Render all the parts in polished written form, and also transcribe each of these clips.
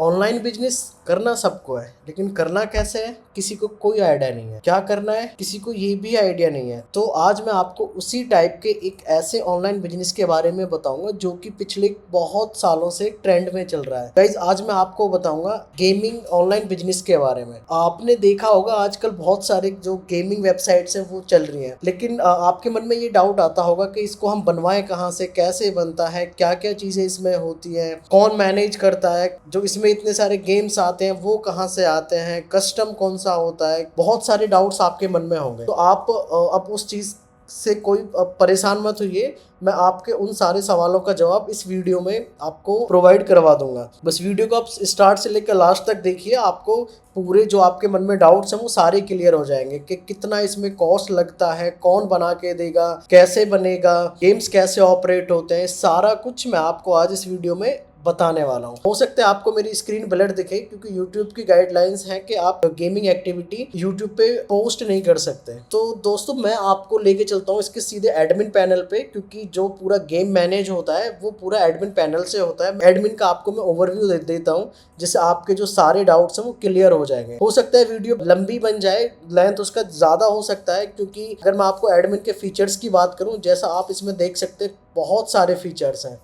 Online business करना सबको है, लेकिन करना कैसे है किसी को कोई आइडिया नहीं है। क्या करना है किसी को ये भी आइडिया नहीं है। तो आज मैं आपको उसी टाइप के एक ऐसे ऑनलाइन बिजनेस के बारे में बताऊंगा जो कि पिछले बहुत सालों से ट्रेंड में चल रहा है। गाइज आज मैं आपको बताऊंगा गेमिंग ऑनलाइन बिजनेस के बारे में। आपने देखा होगा आजकल बहुत सारे जो गेमिंग वेबसाइट्स हैं वो चल रही हैं, लेकिन आपके मन में ये डाउट आता होगा कि इसको हम बनवाएं कहाँ से, कैसे बनता है, क्या क्या चीजें इसमें होती हैं, कौन मैनेज करता है, जो इसमें इतने सारे गेम्स आते हैं वो कहाँ से आते हैं, कस्टम कौन सा होता है। बहुत सारे डाउट्स आपके मन में होंगे। तो आप अब उस चीज से कोई परेशान मत होइए। मैं आपके उन सारे सवालों का जवाब इस वीडियो में आपको प्रोवाइड करवा दूंगा। बस वीडियो को आप स्टार्ट से लेकर लास्ट तक देखिए, आपको पूरे जो आपके मन में डाउट्स हैं वो सारे क्लियर हो जाएंगे कि कितना इसमें कॉस्ट लगता है, कौन बना के देगा, कैसे बनेगा, गेम्स कैसे ऑपरेट होते हैं, सारा कुछ मैं आपको आज इस वीडियो में बताने वाला हूँ। हो सकता है आपको मेरी स्क्रीन ब्लर दिखे, क्योंकि YouTube की गाइडलाइंस है कि आप गेमिंग एक्टिविटी YouTube पे पोस्ट नहीं कर सकते। तो दोस्तों मैं आपको लेके चलता हूँ इसके सीधे एडमिन पैनल पे, क्योंकि जो पूरा गेम मैनेज होता है वो पूरा एडमिन पैनल से होता है। एडमिन का आपको मैं ओवरव्यू दे देता हूँ, जिससे आपके जो सारे डाउट्स हैं वो क्लियर हो जाएंगे। हो सकता है वीडियो लंबी बन जाए, लेंथ उसका ज्यादा हो सकता है, क्योंकि अगर मैं आपको एडमिन के फीचर्स की बात करूँ, जैसा आप इसमें देख सकते हैं बहुत सारे फीचर्स हैं।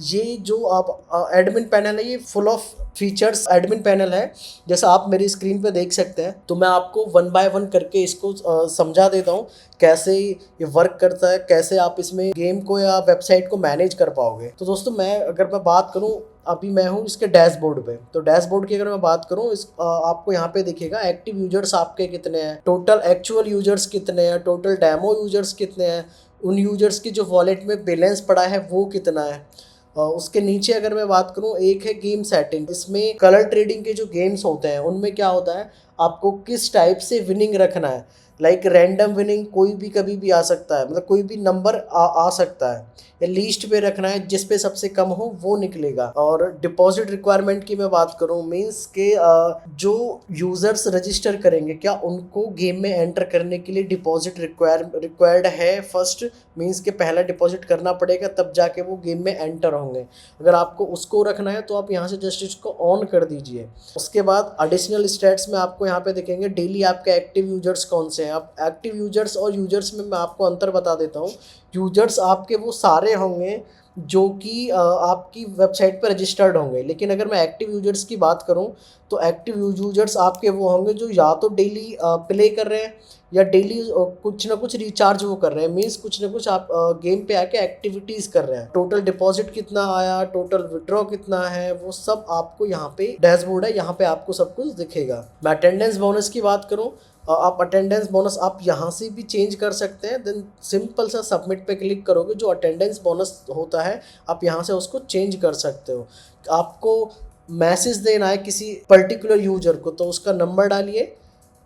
ये जो आप एडमिन पैनल है ये full of features admin panel है, जैसा आप मेरी स्क्रीन पे देख सकते हैं। तो मैं आपको वन बाय वन करके इसको समझा देता हूँ कैसे ये वर्क करता है, कैसे आप इसमें गेम को या वेबसाइट को मैनेज कर पाओगे। तो दोस्तों अगर मैं बात करूँ, अभी मैं हूँ इसके डैशबोर्ड पे। तो डैशबोर्ड की अगर मैं बात करूँ, आपको यहाँ पे दिखेगा एक्टिव यूजर्स आपके कितने हैं, टोटल एक्चुअल यूजर्स कितने हैं, टोटल डेमो यूजर्स कितने हैं, उन यूजर्स की जो वॉलेट में बैलेंस पड़ा है वो कितना है। उसके नीचे अगर मैं बात करूं, एक है गेम सेटिंग। इसमें कलर ट्रेडिंग के जो गेम्स होते हैं उनमें क्या होता है, आपको किस टाइप से विनिंग रखना है। लाइक रैंडम विनिंग कोई भी कभी भी आ सकता है, मतलब कोई भी नंबर आ सकता है, या लीस्ट पे रखना है जिस पे सबसे कम हो वो निकलेगा। और डिपॉजिट रिक्वायरमेंट की मैं बात करूं, मींस के जो यूजर्स रजिस्टर करेंगे क्या उनको गेम में एंटर करने के लिए डिपॉजिट रिक्वायर्ड है फर्स्ट, मींस के पहला डिपॉजिट करना पड़ेगा तब जाके वो गेम में एंटर होंगे। अगर आपको उसको रखना है तो आप यहाँ से जस्ट इसको ऑन कर दीजिए। उसके बाद एडिशनल स्टैट्स में आपको यहाँ पे दिखेंगे डेली आपके एक्टिव यूजर्स कौन से हैं। आप एक्टिव यूजर्स और यूजर्स में मैं आपको अंतर बता देता हूँ। यूजर्स आपके वो सारे होंगे जो कि आपकी वेबसाइट पर रजिस्टर्ड होंगे, लेकिन अगर मैं एक्टिव यूजर्स की बात करूं तो एक्टिव यूजर्स आपके वो होंगे जो या तो डेली प्ले कर रहे हैं या डेली कुछ ना कुछ रिचार्ज वो कर रहे हैं। मीन्स कुछ ना कुछ आप गेम पे आके एक्टिविटीज कर रहे हैं। टोटल डिपॉजिट कितना आया, टोटल विड्रॉ कितना है, वो सब आपको यहाँ पे डैशबोर्ड है, यहाँ पे आपको सब कुछ दिखेगा। मैं अटेंडेंस बोनस की बात करूँ, आप अटेंडेंस बोनस आप यहाँ से भी चेंज कर सकते हैं। देन सिंपल सा सबमिट पे क्लिक करोगे, जो अटेंडेंस बोनस होता है आप यहाँ से उसको चेंज कर सकते हो। आपको मैसेज देना है किसी पर्टिकुलर यूजर को, तो उसका नंबर डालिए,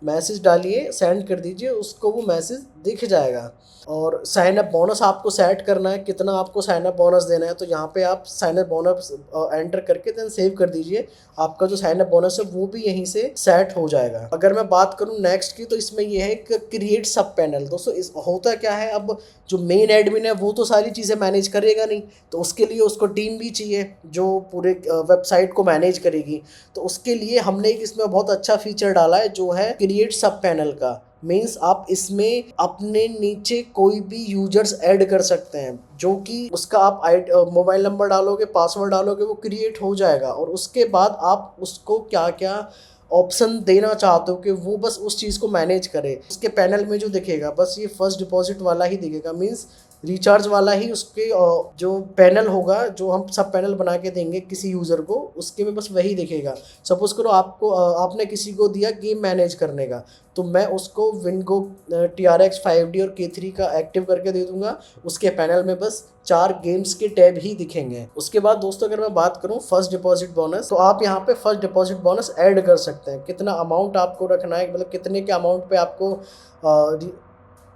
मैसेज डालिए, सेंड कर दीजिए, उसको वो मैसेज दिख जाएगा। और साइन अप बोनस आपको सेट करना है, कितना आपको साइन अप बोनस देना है, तो यहाँ पे आप साइन अप बोनस एंटर करके देन सेव कर दीजिए। आपका जो साइन अप बोनस है वो भी यहीं से सेट हो जाएगा। अगर मैं बात करूँ नेक्स्ट की, तो इसमें ये है कि क्रिएट सब पैनल। दोस्तों इस होता क्या है, अब जो मेन एडमिन है वो तो सारी चीज़ें मैनेज करेगा नहीं, तो उसके लिए उसको टीम भी चाहिए जो पूरे वेबसाइट को मैनेज करेगी। तो उसके लिए हमने एक इसमें बहुत अच्छा फीचर डाला है जो है क्रिएट सब पैनल का। मीन्स आप इसमें अपने नीचे कोई भी यूजर्स ऐड कर सकते हैं, जो कि उसका आप मोबाइल नंबर डालोगे, पासवर्ड डालोगे, वो क्रिएट हो जाएगा। और उसके बाद आप उसको क्या क्या ऑप्शन देना चाहते हो कि वो बस उस चीज़ को मैनेज करे। उसके पैनल में जो दिखेगा बस ये फर्स्ट डिपॉजिट वाला ही दिखेगा, मीन्स रिचार्ज वाला ही उसके जो पैनल होगा, जो हम सब पैनल बना के देंगे किसी यूज़र को, उसके में बस वही दिखेगा। सपोज करो आपको आपने किसी को दिया गेम मैनेज करने का, तो मैं उसको विनगो TRX 5D और K3 का एक्टिव करके दे दूंगा। उसके पैनल में बस 4 गेम्स के टैब ही दिखेंगे। उसके बाद दोस्तों अगर मैं बात करूं फर्स्ट डिपॉजिट बोनस, तो आप यहाँ पे फर्स्ट डिपॉजिट बोनस ऐड कर सकते हैं। कितना अमाउंट आपको रखना है, मतलब कितने के अमाउंट पे आपको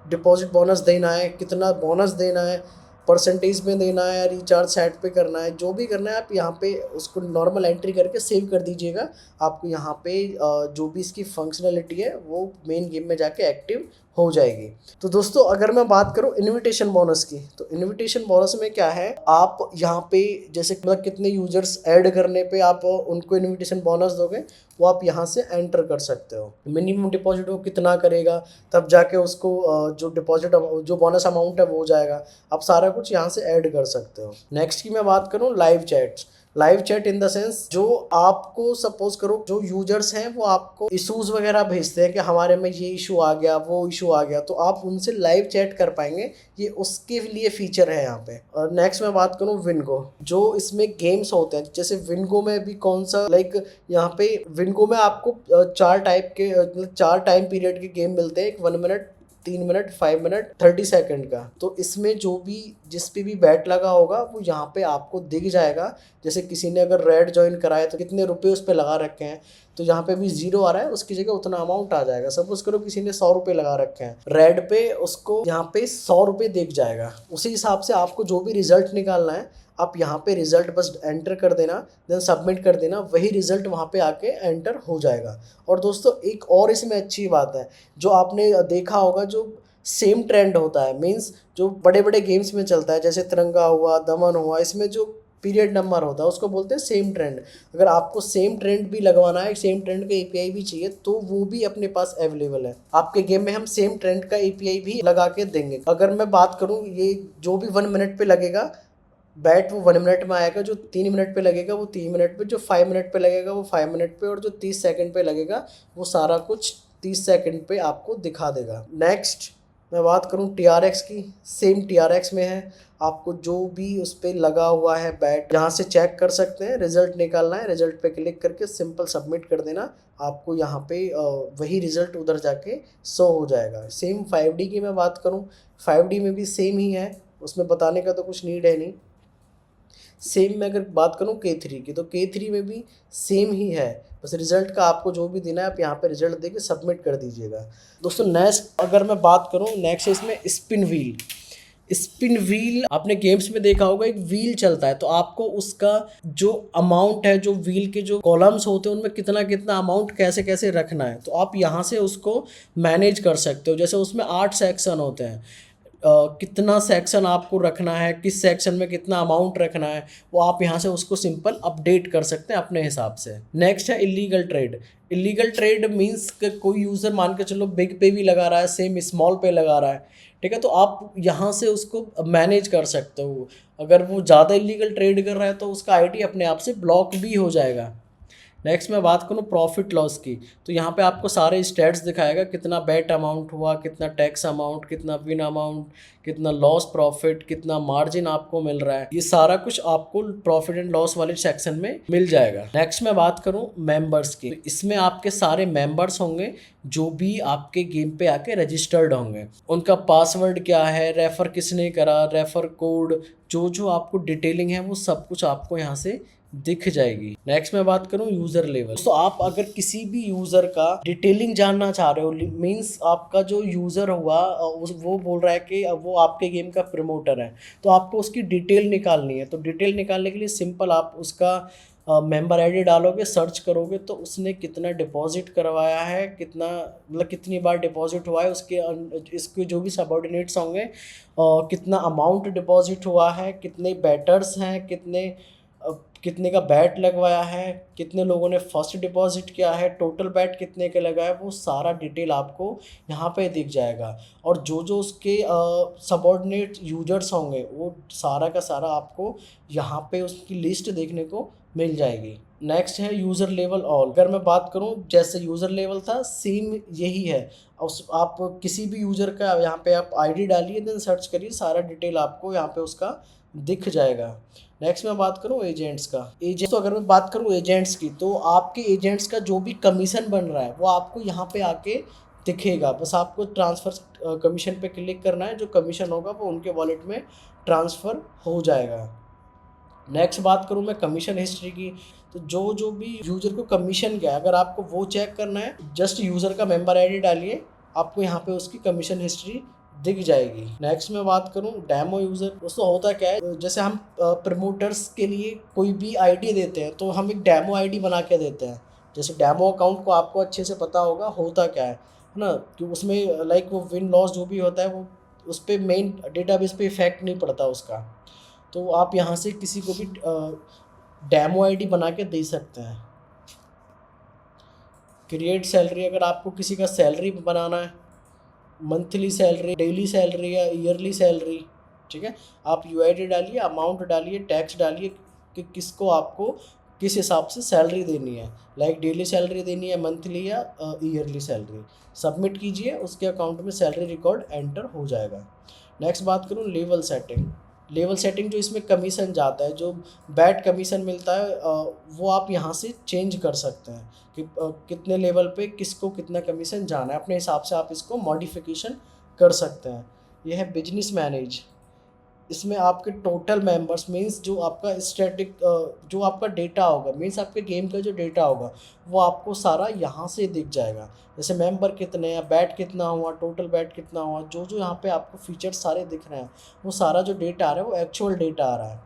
डिपॉजिट बोनस देना है, कितना बोनस देना है, परसेंटेज में देना है या रिचार्ज साइट पे करना है, जो भी करना है आप यहाँ पे उसको नॉर्मल एंट्री करके सेव कर दीजिएगा। आपको यहाँ पे जो भी इसकी फंक्शनलिटी है वो मेन गेम में जाके एक्टिव हो जाएगी। तो दोस्तों अगर मैं बात करूं इनविटेशन बोनस की, तो इनविटेशन बोनस में क्या है, आप यहाँ पे जैसे मतलब कितने यूजर्स ऐड करने पे आप उनको इनविटेशन बोनस दोगे वो आप यहाँ से एंटर कर सकते हो। मिनिमम डिपॉजिट वो कितना करेगा तब जाके उसको जो डिपॉजिट जो बोनस अमाउंट है वो हो जाएगा। आप सारा कुछ यहाँ से ऐड कर सकते हो। नेक्स्ट की मैं बात करूँ live chats. Live chat in the sense जो आपको सपोज करो जो यूजर्स हैं वो आपको इश्यूज वगैरह भेजते हैं कि हमारे में ये इशू आ गया वो इशू आ गया, तो आप उनसे लाइव चैट कर पाएंगे। ये उसके लिए फीचर है यहाँ पे। और नेक्स्ट मैं बात करूँ विंगो, जो इसमें गेम्स होते हैं जैसे विंगो में भी कौन सा यहाँ पे विंगो में आपको 4 टाइप के मतलब 4 टाइम पीरियड के गेम मिलते हैं, एक 1 मिनट, 3 मिनट, 5 मिनट, 30 सेकंड का। तो इसमें जो भी जिस पे भी बैट लगा होगा वो यहाँ पे आपको दिख जाएगा। जैसे किसी ने अगर रेड ज्वाइन कराया तो कितने रुपए उस पर लगा रखे हैं, तो यहाँ पे भी 0 आ रहा है, उसकी जगह उतना अमाउंट आ जाएगा। सपोज करो किसी ने 100 रुपये लगा रखे हैं रेड पे, उसको यहाँ पे 100 रुपये दिख जाएगा। उसी हिसाब से आपको जो भी रिजल्ट निकालना है आप यहाँ पे रिजल्ट बस एंटर कर देना, देन सबमिट कर देना, वही रिजल्ट वहाँ पे आके एंटर हो जाएगा। और दोस्तों एक और इसमें अच्छी बात है, जो आपने देखा होगा जो सेम ट्रेंड होता है, मीन्स जो बड़े बड़े गेम्स में चलता है जैसे तिरंगा हुआ, दमन हुआ, इसमें जो पीरियड नंबर होता है उसको बोलते हैं सेम ट्रेंड। अगर आपको सेम ट्रेंड भी लगवाना है, सेम ट्रेंड का एपीआई भी चाहिए, तो वो भी अपने पास अवेलेबल है। आपके गेम में हम सेम ट्रेंड का एपीआई भी लगा के देंगे। अगर मैं बात करूँ ये जो भी 1 मिनट पे लगेगा बैट वो 1 मिनट में आएगा, जो 3 मिनट पे लगेगा वो 3 मिनट पे, जो 5 मिनट पे लगेगा वो 5 मिनट पे, और जो 30 सेकंड पे लगेगा वो सारा कुछ 30 सेकंड पे आपको दिखा देगा। नेक्स्ट मैं बात करूँ टीआरएक्स की, सेम टीआरएक्स में है। आपको जो भी उस पर लगा हुआ है बैट यहाँ से चेक कर सकते हैं। रिजल्ट निकालना है, रिजल्ट पे क्लिक करके सिंपल सबमिट कर देना, आपको यहाँ पे वही रिजल्ट उधर जाके शो हो जाएगा। सेम 5D की मैं बात करूँ, 5D में भी सेम ही है, उसमें बताने का तो कुछ नीड है नहीं। सेम मैं अगर बात करूँ K3 की, तो K3 में भी सेम ही है, बस रिजल्ट का आपको जो भी देना है आप यहाँ पे रिजल्ट देके सबमिट कर दीजिएगा। दोस्तों नेक्स्ट अगर मैं बात करूँ, नेक्स्ट है इसमें स्पिन व्हील। स्पिन व्हील आपने गेम्स में देखा होगा, एक व्हील चलता है तो आपको उसका जो अमाउंट है, जो व्हील के जो कॉलम्स होते हैं उनमें कितना कितना अमाउंट कैसे कैसे रखना है, तो आप यहाँ से उसको मैनेज कर सकते हो। जैसे उसमें 8 सेक्शन होते हैं, कितना सेक्शन आपको रखना है, किस सेक्शन में कितना अमाउंट रखना है, वो आप यहाँ से उसको सिंपल अपडेट कर सकते हैं अपने हिसाब से। नेक्स्ट है illegal trade. Illegal trade means कोई यूज़र मान के चलो बिग पे भी लगा रहा है, सेम स्मॉल पे लगा रहा है, ठीक है, तो आप यहाँ से उसको मैनेज कर सकते हो। अगर वो ज़्यादा इलीगल ट्रेड कर रहा है तो उसका आईडी अपने आप से ब्लॉक भी हो जाएगा। नेक्स्ट मैं बात करूँ प्रॉफिट लॉस की, तो यहाँ पे आपको सारे स्टेट्स दिखाएगा, कितना बेट अमाउंट हुआ, कितना टैक्स अमाउंट, कितना विन अमाउंट, कितना लॉस प्रॉफिट, कितना मार्जिन आपको मिल रहा है, ये सारा कुछ आपको प्रॉफिट एंड लॉस वाले सेक्शन में मिल जाएगा। नेक्स्ट मैं बात करूँ मेंबर्स की, तो इसमें आपके सारे मेंबर्स होंगे जो भी आपके गेम पे आके रजिस्टर्ड होंगे, उनका पासवर्ड क्या है, रेफर किसने करा, रेफर कोड, जो जो आपको डिटेलिंग है वो सब कुछ आपको यहाँ से दिख जाएगी। नेक्स्ट मैं बात करूँ यूजर लेवल, तो आप अगर किसी भी यूजर का डिटेलिंग जानना चाह रहे हो, मींस आपका जो यूजर हुआ वो बोल रहा है कि वो आपके गेम का प्रमोटर है, तो आपको उसकी डिटेल निकालनी है। तो डिटेल निकालने के लिए सिंपल आप उसका मेंबर आईडी डालोगे, सर्च करोगे तो उसने कितना डिपॉजिट करवाया है, कितना मतलब कितनी बार डिपॉजिट हुआ है, इसके जो भी सबऑर्डिनेट्स होंगे, कितना अमाउंट डिपॉजिट हुआ है, कितने बैटर्स हैं, कितने का बैट लगवाया है, कितने लोगों ने फर्स्ट डिपॉजिट किया है, टोटल बैट कितने के लगा है, वो सारा डिटेल आपको यहाँ पे दिख जाएगा। और जो जो उसके सबऑर्डिनेट यूजर्स होंगे वो सारा का सारा आपको यहाँ पे उसकी लिस्ट देखने को मिल जाएगी। नेक्स्ट है यूज़र लेवल ऑल। अगर मैं बात करूँ जैसे यूज़र लेवल था सेम यही है, आप किसी भी यूज़र का यहाँ पे आप आईडी डालिए, देन सर्च करिए, सारा डिटेल आपको यहाँ पे उसका दिख जाएगा। नेक्स्ट मैं बात करूँ एजेंट्स का। तो अगर मैं बात करूँ एजेंट्स की, तो आपके एजेंट्स का जो भी कमीशन बन रहा है वो आपको यहाँ पे आके दिखेगा। बस आपको ट्रांसफ़र कमीशन पे क्लिक करना है, जो कमीशन होगा वो उनके वॉलेट में ट्रांसफ़र हो जाएगा। नेक्स्ट बात करूँ मैं कमीशन हिस्ट्री की, तो जो जो भी यूज़र को कमीशन गया अगर आपको वो चेक करना है, जस्ट यूज़र का मेंबर आईडी डालिए, आपको यहाँ पे उसकी कमीशन हिस्ट्री दिख जाएगी। नेक्स्ट मैं बात करूं डेमो यूज़र, दोस्तों होता क्या है, जैसे हम प्रमोटर्स के लिए कोई भी आईडी देते हैं तो हम एक डेमो आईडी बना के देते हैं। जैसे डेमो अकाउंट को आपको अच्छे से पता होगा होता क्या है ना, कि उसमें लाइक वो विन लॉस जो भी होता है वो उस पर मेन डेटाबेस पे इफेक्ट नहीं पड़ता उसका। तो आप यहाँ से किसी को भी डेमो आईडी बना के दे सकते हैं। क्रिएट सैलरी, अगर आपको किसी का सैलरी बनाना है, मंथली सैलरी, डेली सैलरी या ईयरली सैलरी, ठीक है, आप यूआईडी डालिए, अमाउंट डालिए, टैक्स डालिए कि किसको आपको किस हिसाब से सैलरी देनी है, लाइक डेली सैलरी देनी है, मंथली या ईयरली सैलरी। सबमिट कीजिए, उसके अकाउंट में सैलरी रिकॉर्ड एंटर हो जाएगा। नेक्स्ट बात करूँ लेवल सेटिंग। लेवल सेटिंग जो इसमें कमीशन जाता है, जो बैड कमीशन मिलता है वो आप यहाँ से चेंज कर सकते हैं कि कितने लेवल पे किसको कितना कमीशन जाना है, अपने हिसाब से आप इसको मॉडिफिकेशन कर सकते हैं। यह है बिजनेस मैनेज। इसमें आपके टोटल मेंबर्स मींस जो आपका स्टैटिक जो आपका डेटा होगा, मींस आपके गेम का जो डेटा होगा वो आपको सारा यहाँ से दिख जाएगा। जैसे मेंबर कितने हैं, बैट कितना हुआ, टोटल बैट कितना हुआ, जो जो यहाँ पे आपको फीचर्स सारे दिख रहे हैं वो सारा जो डेटा आ रहा है वो एक्चुअल डेटा आ रहा है।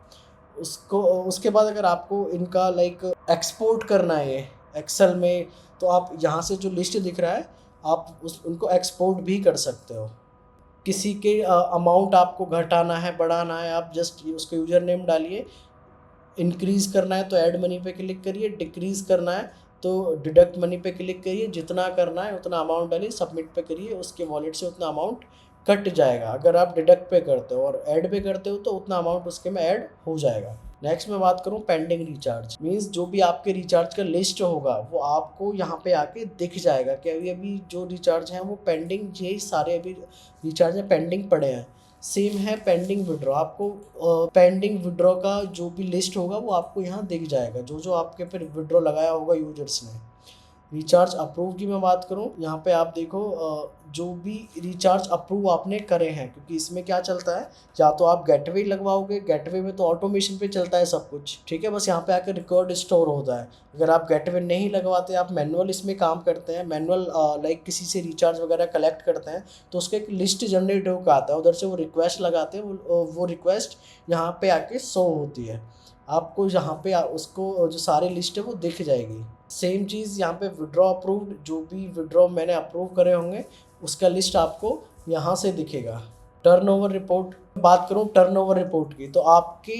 उसको उसके बाद अगर आपको इनका लाइक एक्सपोर्ट करना है एक्सेल में, तो आप यहाँ से जो लिस्ट दिख रहा है आप उनको एक्सपोर्ट भी कर सकते हो। किसी के अमाउंट आपको घटाना है, बढ़ाना है, आप जस्ट उसका यूज़र नेम डालिए। इंक्रीज़ करना है तो ऐड मनी पे क्लिक करिए, डिक्रीज़ करना है तो डिडक्ट मनी पे क्लिक करिए, जितना करना है उतना अमाउंट डालिए, सबमिट पे करिए, उसके वॉलेट से उतना अमाउंट कट जाएगा। अगर आप डिडक्ट पे करते हो और ऐड पे करते हो तो उतना अमाउंट उसके में ऐड हो जाएगा। नेक्स्ट मैं बात करूँ पेंडिंग रिचार्ज, मीन्स जो भी आपके रिचार्ज का लिस्ट होगा वो आपको यहाँ पे आके दिख जाएगा कि अभी अभी जो रिचार्ज हैं वो पेंडिंग, यही सारे अभी रिचार्ज में पेंडिंग पड़े हैं। सेम है पेंडिंग विड्रॉ, आपको पेंडिंग विड्रॉ का जो भी लिस्ट होगा वो आपको यहाँ दिख जाएगा, जो जो आपके फिर विड्रॉ लगाया होगा यूजर्स ने। रिचार्ज अप्रूव की मैं बात करूं, यहाँ पे आप देखो जो भी रिचार्ज अप्रूव आपने करे हैं, क्योंकि इसमें क्या चलता है, या तो आप गेटवे लगवाओगे, गेटवे में तो ऑटोमेशन पे चलता है सब कुछ, ठीक है, बस यहाँ पे आकर रिकॉर्ड स्टोर होता है। अगर आप गेटवे नहीं लगवाते, आप मैनुअल इसमें काम करते हैं, मैनुअल लाइक किसी से रिचार्ज वगैरह कलेक्ट करते हैं, तो उसका एक लिस्ट जनरेट होकर आता है, उधर से वो रिक्वेस्ट लगाते हैं, वो रिक्वेस्ट यहाँ पे आके शो होती है, आपको यहाँ पे उसको जो सारी लिस्ट है वो दिख जाएगी। सेम चीज़ यहाँ पे विड्रॉ अप्रूव्ड, जो भी विड्रॉ मैंने अप्रूव करे होंगे उसका लिस्ट आपको यहाँ से दिखेगा। टर्नओवर रिपोर्ट, बात करूँ टर्नओवर रिपोर्ट की, तो आपके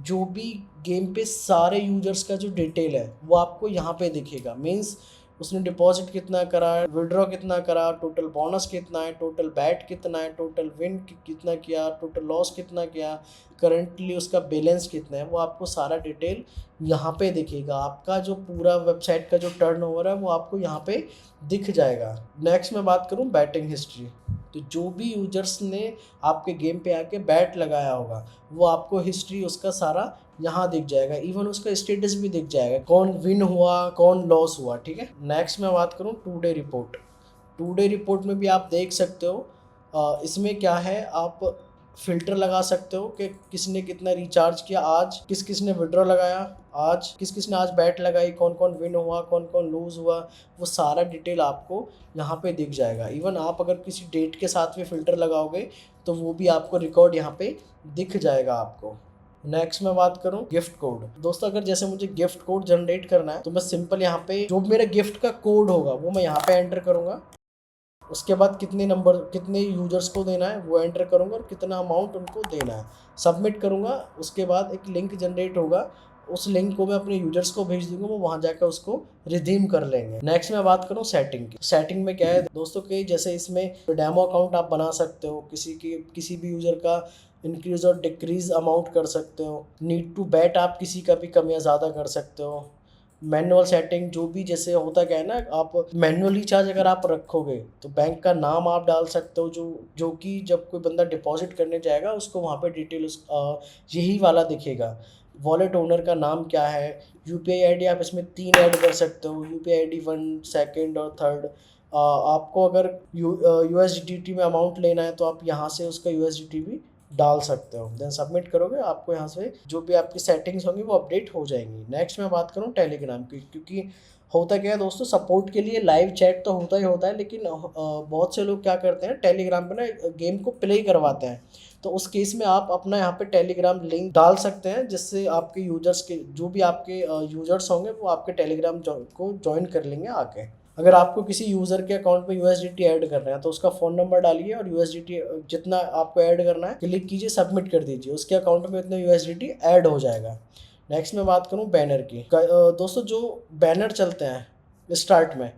जो भी गेम पे सारे यूजर्स का जो डिटेल है वो आपको यहाँ पे दिखेगा। मीन्स उसने डिपॉजिट कितना करा है, विड्रॉ कितना करा, टोटल बोनस कितना है, टोटल बैट कितना है, टोटल विन कितना किया, टोटल लॉस कितना किया, करंटली उसका बैलेंस कितना है, वो आपको सारा डिटेल यहाँ पे दिखेगा। आपका जो पूरा वेबसाइट का जो टर्नओवर है वो आपको यहाँ पे दिख जाएगा। नेक्स्ट मैं बात करूँ बैटिंग हिस्ट्री, तो जो भी यूजर्स ने आपके गेम पे आके बैट लगाया होगा वो आपको हिस्ट्री उसका सारा यहाँ दिख जाएगा, इवन उसका स्टेटस भी दिख जाएगा, कौन विन हुआ कौन लॉस हुआ, ठीक है। नेक्स्ट मैं बात करूँ today report. Today report में भी आप देख सकते हो इसमें क्या है, आप फिल्टर लगा सकते हो कि किसने कितना रिचार्ज किया, आज किस किस ने विड्रॉ लगाया, आज किस किस ने आज बैट लगाई, कौन कौन विन हुआ कौन कौन लूज़ हुआ, वो सारा डिटेल आपको यहाँ पे दिख जाएगा। इवन आप अगर किसी डेट के साथ में फ़िल्टर लगाओगे तो वो भी आपको रिकॉर्ड यहाँ पे दिख जाएगा आपको। नेक्स्ट मैं बात करूँ गिफ्ट कोड। दोस्तों अगर जैसे मुझे गिफ्ट कोड जनरेट करना है तो मैं सिंपल यहाँ पे जो मेरा गिफ्ट का कोड होगा वो मैं यहाँ पे एंटर करूँगा, उसके बाद कितने यूजर्स को देना है वो एंटर करूँगा और कितना अमाउंट उनको देना है, सबमिट करूँगा। उसके बाद एक लिंक जनरेट होगा, उस लिंक को मैं अपने यूजर्स को भेज दूंगा, वो वहाँ जाकर उसको रिडीम कर लेंगे। नेक्स्ट मैं बात करूँ सेटिंग की। सेटिंग में क्या है दोस्तों कि जैसे इसमें डेमो अकाउंट आप बना सकते हो, किसी भी यूजर का इंक्रीज और डिक्रीज अमाउंट कर सकते हो, नीड टू बैट आप किसी का भी कम या ज़्यादा कर सकते हो। मैनुअल सेटिंग जो भी, जैसे होता क्या है ना, आप मैनुअल रिचार्ज अगर आप रखोगे तो बैंक का नाम आप डाल सकते हो, जो कि जब कोई बंदा डिपॉजिट करने जाएगा उसको वहाँ पे डिटेल यही वाला दिखेगा। वॉलेट ओनर का नाम क्या है, यूपीआई आईडी आप इसमें 3 ऐड कर सकते हो, यूपीआई आईडी 1, सेकंड और थर्ड। आपको अगर यूएसडीटी में अमाउंट लेना है तो आप यहाँ से उसका यूएसडीटी भी डाल सकते हो। देन सबमिट करोगे, आपको यहाँ से जो भी आपकी सेटिंग्स होंगी वो अपडेट हो जाएंगी। नेक्स्ट मैं बात करूँ टेलीग्राम की, क्योंकि होता क्या है दोस्तों, सपोर्ट के लिए लाइव चैट तो होता ही होता है, लेकिन बहुत से लोग क्या करते हैं टेलीग्राम पे ना गेम को प्ले करवाते हैं। तो उस केस में आप अपना यहाँ पे टेलीग्राम लिंक डाल सकते हैं, जिससे आपके यूजर्स के जो भी आपके यूजर्स होंगे वो आपके टेलीग्राम को ज्वाइन कर लेंगे आके। अगर आपको किसी यूज़र के अकाउंट में यूएसडीटी ऐड करना है तो उसका फ़ोन नंबर डालिए और यूएसडीटी जितना आपको ऐड करना है क्लिक कीजिए, सबमिट कर दीजिए, उसके अकाउंट में इतना यूएसडीटी ऐड हो जाएगा। नेक्स्ट मैं बात करूँ बैनर की। दोस्तों जो बैनर चलते हैं स्टार्ट में,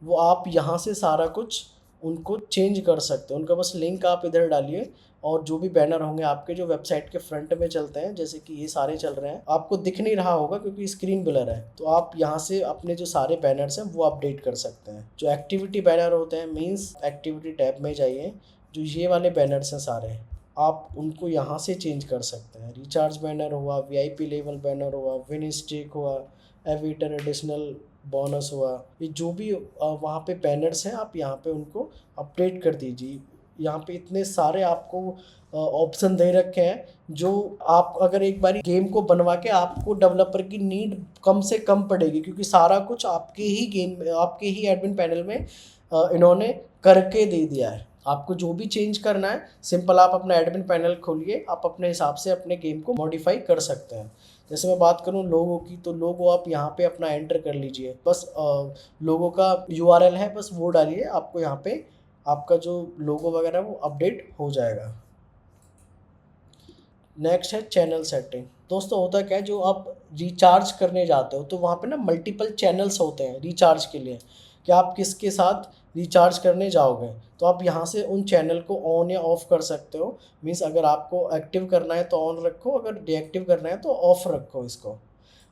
वो आप यहाँ से सारा कुछ उनको चेंज कर सकते हो। उनका बस लिंक आप इधर डालिए और जो भी बैनर होंगे आपके जो वेबसाइट के फ्रंट में चलते हैं, जैसे कि ये सारे चल रहे हैं, आपको दिख नहीं रहा होगा क्योंकि स्क्रीन ब्लर है, तो आप यहाँ से अपने जो सारे बैनर्स हैं वो अपडेट कर सकते हैं। जो एक्टिविटी बैनर होते हैं, मीन्स एक्टिविटी टैब में जाइए, जो ये वाले बैनर्स हैं सारे, आप उनको यहाँ से चेंज कर सकते हैं। रिचार्ज बैनर हुआ, वीआईपी लेवल बैनर हुआ, विन स्टेक हुआ, एविटर एडिशनल बोनस हुआ, ये जो भी वहाँ पे बैनर्स हैं आप यहाँ पे उनको अपडेट कर दीजिए। यहाँ पे इतने सारे आपको ऑप्शन दे रखे हैं, जो आप अगर एक बारी गेम को बनवा के, आपको डेवलपर की नीड कम से कम पड़ेगी, क्योंकि सारा कुछ आपके ही गेम, आपके ही एडमिन पैनल में इन्होंने करके दे दिया है। आपको जो भी चेंज करना है, सिंपल आप अपना एडमिन पैनल खोलिए, आप अपने हिसाब से अपने गेम को मॉडिफाई कर सकते हैं। जैसे मैं बात करूं लोगो की, तो लोगो आप यहाँ पे अपना एंटर कर लीजिए, बस लोगो का यूआरएल है, बस वो डालिए, आपको यहाँ पे आपका जो लोगो वगैरह वो अपडेट हो जाएगा। नेक्स्ट है चैनल सेटिंग। दोस्तों होता क्या है, जो आप रिचार्ज करने जाते हो तो वहाँ पे ना मल्टीपल चैनल्स होते हैं रिचार्ज के लिए, कि आप किसके साथ रिचार्ज करने जाओगे, तो आप यहाँ से उन चैनल को ऑन या ऑफ कर सकते हो। मीन्स अगर आपको एक्टिव करना है तो ऑन रखो, अगर डीएक्टिव करना है तो ऑफ रखो इसको।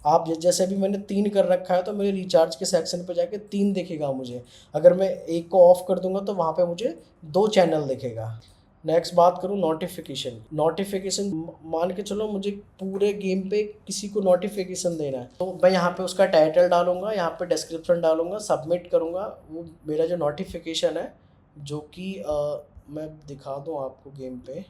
आप जैसे अभी मैंने 3 कर रखा है तो मेरे रिचार्ज के सेक्शन पे जाके 3 दिखेगा मुझे। अगर मैं एक को ऑफ कर दूंगा तो वहाँ पे मुझे 2 चैनल दिखेगा। नेक्स्ट बात करूँ नोटिफिकेशन। नोटिफिकेशन मान के चलो मुझे पूरे गेम पे किसी को नोटिफिकेशन देना है, तो मैं यहाँ पे उसका टाइटल डालूंगा, यहाँ पे डिस्क्रिप्शन डालूंगा, सबमिट करूँगा, वो मेरा जो नोटिफिकेशन है, जो कि मैं दिखा दूँ आपको गेम पे,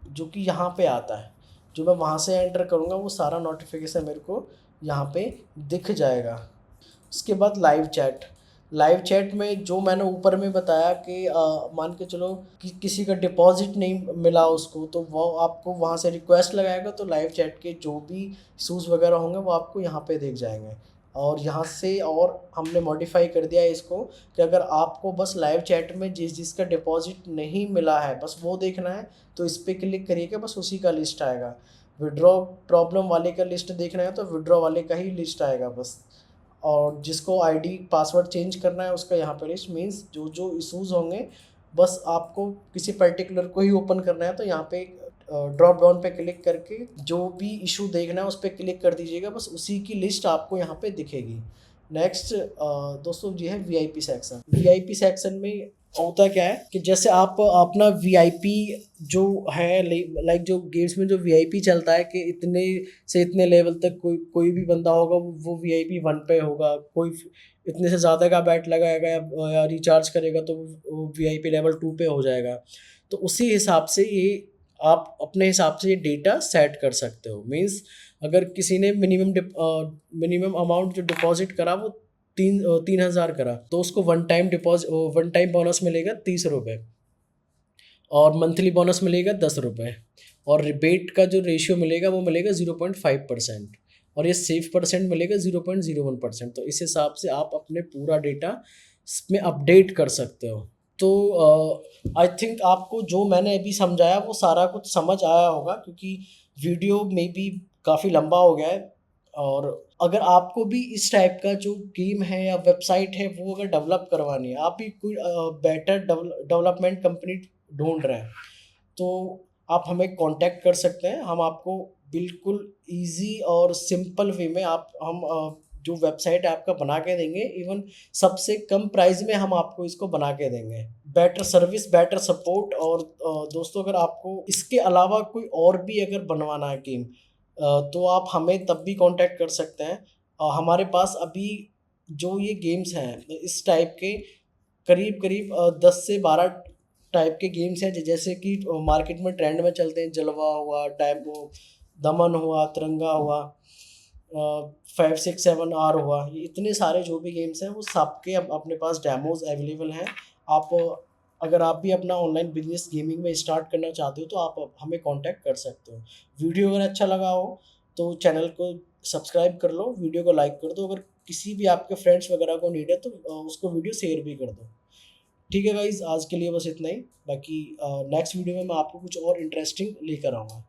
जो कि यहाँ पे आता है, जो मैं वहाँ से एंटर करूँगा वो सारा नोटिफिकेशन मेरे को यहाँ पे दिख जाएगा। उसके बाद लाइव चैट। लाइव चैट में जो मैंने ऊपर में बताया कि मान के चलो कि किसी का डिपॉजिट नहीं मिला उसको, तो वो आपको वहाँ से रिक्वेस्ट लगाएगा, तो लाइव चैट के जो भी इशूज़ वगैरह होंगे वो आपको यहाँ पे दिख जाएंगे। और यहाँ से और हमने मॉडिफाई कर दिया है इसको, कि अगर आपको बस लाइव चैट में जिसका डिपॉजिट नहीं मिला है बस वो देखना है, तो इस पर क्लिक करिएगा, बस उसी का लिस्ट आएगा। विड्रॉ प्रॉब्लम वाले का लिस्ट देखना है तो विड्रॉ वाले का ही लिस्ट आएगा बस। और जिसको आईडी पासवर्ड चेंज करना है उसका यहाँ पर लिस्ट, मीन्स जो जो इशूज़ होंगे, बस आपको किसी पर्टिकुलर को ही ओपन करना है तो यहाँ पे ड्रॉप डाउन पे क्लिक करके जो भी इशू देखना है उस पर क्लिक कर दीजिएगा, बस उसी की लिस्ट आपको यहाँ पे दिखेगी। नेक्स्ट दोस्तों ये है वीआईपी सेक्शन। वीआईपी सेक्शन में होता क्या है कि जैसे आप अपना वीआईपी जो है, लाइक जो गेम्स में जो वीआईपी चलता है कि इतने से इतने लेवल तक कोई भी बंदा होगा वो वीआईपी 1 पे होगा, कोई इतने से ज़्यादा का बैट लगाएगा या रिचार्ज करेगा तो वो वीआईपी लेवल 2 पे हो जाएगा। तो उसी हिसाब से ये आप अपने हिसाब से ये डेटा सेट कर सकते हो। मीन्स अगर किसी ने मिनिमम अमाउंट जो डिपॉजिट करा वो 3,000 करा, तो उसको वन टाइम बोनस मिलेगा 30 रुपये, और मंथली बोनस मिलेगा 10 रुपये, और रिबेट का जो रेशियो मिलेगा वो मिलेगा 0.5%, और ये सेफ परसेंट मिलेगा 0.01%। तो इस हिसाब से आप अपने पूरा डेटा इसमें अपडेट कर सकते हो। तो आई थिंक आपको जो मैंने अभी समझाया वो सारा कुछ समझ आया होगा, क्योंकि वीडियो में भी काफ़ी लंबा हो गया है। और अगर आपको भी इस टाइप का जो गेम है या वेबसाइट है वो अगर डेवलप करवानी है, आप भी कोई बेटर डेवलपमेंट कंपनी ढूंढ रहे हैं, तो आप हमें कांटेक्ट कर सकते हैं। हम आपको बिल्कुल इजी और सिंपल वे में हम जो वेबसाइट है आपका बना के देंगे। इवन सबसे कम प्राइस में हम आपको इसको बना के देंगे। Better service, better support. और दोस्तों अगर आपको इसके अलावा कोई और भी अगर बनवाना है गेम, तो आप हमें तब भी कांटेक्ट कर सकते हैं। हमारे पास अभी जो ये गेम्स हैं इस टाइप के करीब करीब 10 से 12 टाइप के गेम्स हैं, जैसे कि मार्केट में ट्रेंड में चलते हैं, जलवा हुआ, टैबो, दमन हुआ, तिरंगा हुआ, 5 6 7 आर हुआ, ये इतने सारे जो भी गेम्स हैं वो सबके अपने पास डेमोज अवेलेबल हैं। आप अगर आप भी अपना ऑनलाइन बिजनेस गेमिंग में स्टार्ट करना चाहते हो तो आप हमें कांटेक्ट कर सकते हो। वीडियो अगर अच्छा लगा हो तो चैनल को सब्सक्राइब कर लो, वीडियो को लाइक कर दो, अगर किसी भी आपके फ्रेंड्स वगैरह को नीड है तो उसको वीडियो शेयर भी कर दो। ठीक है गाइज, आज के लिए बस इतना ही। बाकी नेक्स्ट वीडियो में मैं आपको कुछ और इंटरेस्टिंग लेकर आऊँगा।